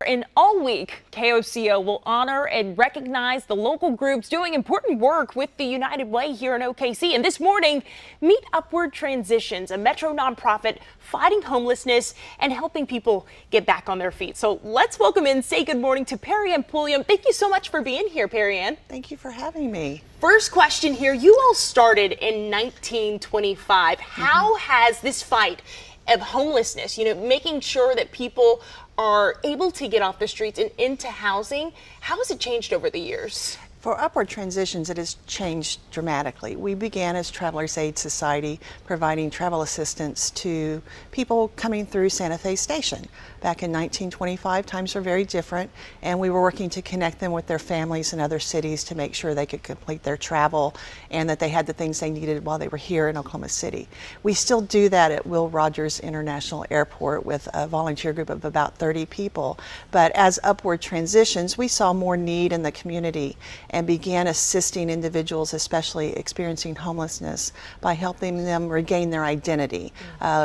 And all week, KOCO will honor and recognize the local groups doing important work with the United Way here in OKC. And this morning, meet Upward Transitions, a Metro nonprofit fighting homelessness and helping people get back on their feet. So let's welcome in, say good morning to Perrianne Pulliam. Thank you so much for being here, Perrianne. Thank you for having me. First question here, you all started in 1925. How has this fight of homelessness, making sure that people are able to get off the streets and into housing, how has it changed over the years? For Upward Transitions, it has changed dramatically. We began as Travelers Aid Society, providing travel assistance to people coming through Santa Fe Station. Back in 1925, times were very different, and we were working to connect them with their families in other cities to make sure they could complete their travel and that they had the things they needed while they were here in Oklahoma City. We still do that at Will Rogers International Airport with a volunteer group of about 30 people. But as Upward Transitions, we saw more need in the community and began assisting individuals, especially experiencing homelessness, by helping them regain their identity,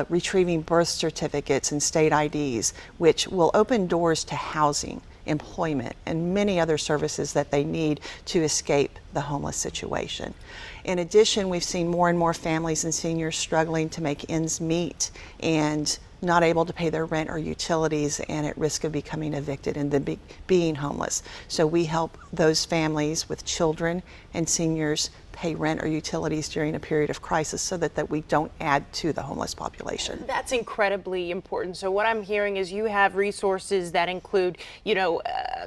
retrieving birth certificates and state IDs, which will open doors to housing, employment, and many other services that they need to escape the homeless situation. In addition, we've seen more and more families and seniors struggling to make ends meet and not able to pay their rent or utilities and at risk of becoming evicted and then being homeless. So we help those families with children and seniors pay rent or utilities during a period of crisis so that we don't add to the homeless population. That's incredibly important. So what I'm hearing is you have resources that include,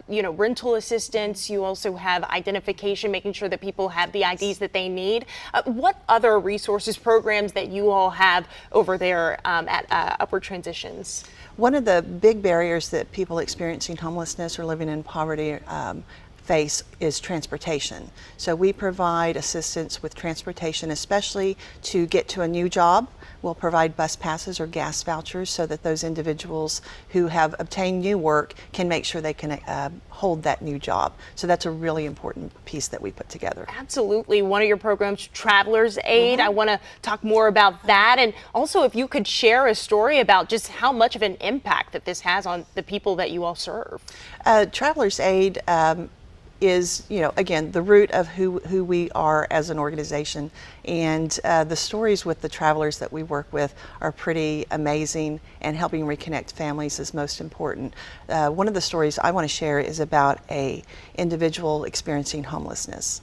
rental assistance. You also have identification, making sure that people have the IDs that they need. What other resources, programs that you all have over there at Upward Transitions? One of the big barriers that people experiencing homelessness or living in poverty face is transportation. So we provide assistance with transportation, especially to get to a new job. We'll provide bus passes or gas vouchers so that those individuals who have obtained new work can make sure they can hold that new job. So that's a really important piece that we put together. Absolutely. One of your programs, Travelers Aid. I want to talk more about that. And also if you could share a story about just how much of an impact that this has on the people that you all serve. Travelers Aid is, again, the root of who we are as an organization. And the stories with the travelers that we work with are pretty amazing, and helping reconnect families is most important. One of the stories I want to share is about a individual experiencing homelessness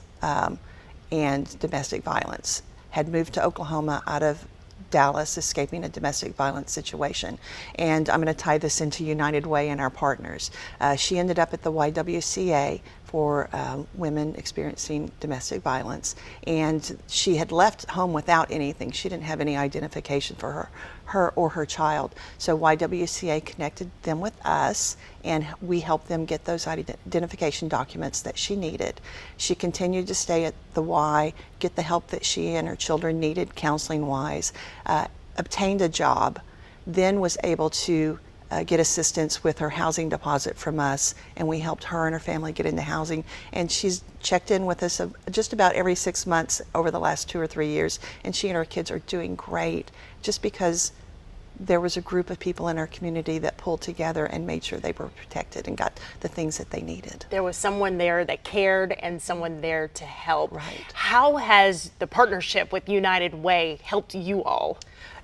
and domestic violence. Had moved to Oklahoma out of Dallas, escaping a domestic violence situation. And I'm going to tie this into United Way and our partners. She ended up at the YWCA for women experiencing domestic violence, and she had left home without anything. She didn't have any identification for her or her child. So YWCA connected them with us, and we helped them get those identification documents that she needed. She continued to stay at the Y, get the help that she and her children needed counseling-wise, obtained a job, then was able to get assistance with her housing deposit from us, and we helped her and her family get into housing. And she's checked in with us just about every 6 months over the last 2 or 3 years, and she and her kids are doing great just because there was a group of people in our community that pulled together and made sure they were protected and got the things that they needed. There was someone there that cared and someone there to help. Right. How has the partnership with United Way helped you all?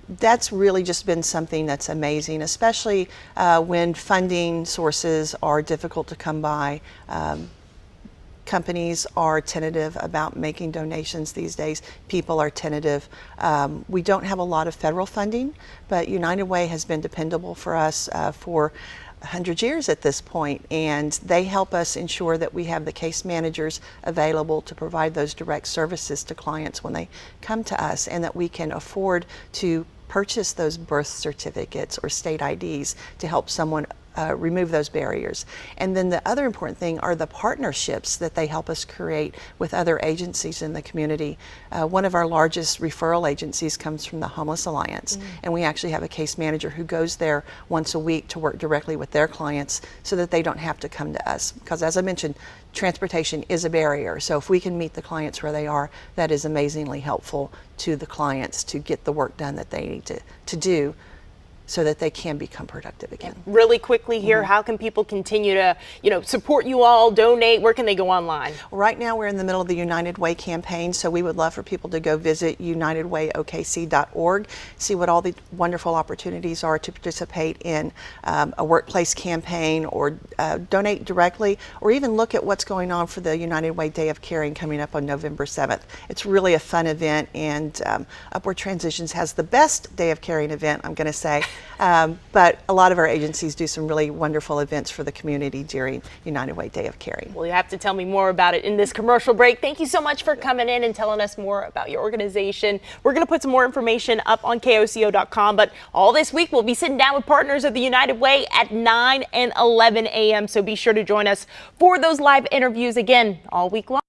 That's really just been something that's amazing, especially when funding sources are difficult to come by. Companies are tentative about making donations these days. People are tentative. We don't have a lot of federal funding, but United Way has been dependable for us for 100 years at this point, and they help us ensure that we have the case managers available to provide those direct services to clients when they come to us, and that we can afford to purchase those birth certificates or state IDs to help someone remove those barriers. And then the other important thing are the partnerships that they help us create with other agencies in the community. One of our largest referral agencies comes from the Homeless Alliance, and we actually have a case manager who goes there once a week to work directly with their clients so that they don't have to come to us. Because as I mentioned, transportation is a barrier. So if we can meet the clients where they are, that is amazingly helpful to the clients to get the work done that they need to do so that they can become productive again. Really quickly here, how can people continue to, support you all, donate? Where can they go online? Right now we're in the middle of the United Way campaign, so we would love for people to go visit unitedwayokc.org, see what all the wonderful opportunities are to participate in a workplace campaign, or donate directly, or even look at what's going on for the United Way Day of Caring coming up on November 7th. It's really a fun event, and Upward Transitions has the best Day of Caring event, I'm going to say. But a lot of our agencies do some really wonderful events for the community during United Way Day of Caring. Well, you have to tell me more about it in this commercial break. Thank you so much for coming in and telling us more about your organization. We're going to put some more information up on KOCO.com, but all this week we'll be sitting down with partners of the United Way at 9 and 11 a.m. So be sure to join us for those live interviews again all week long.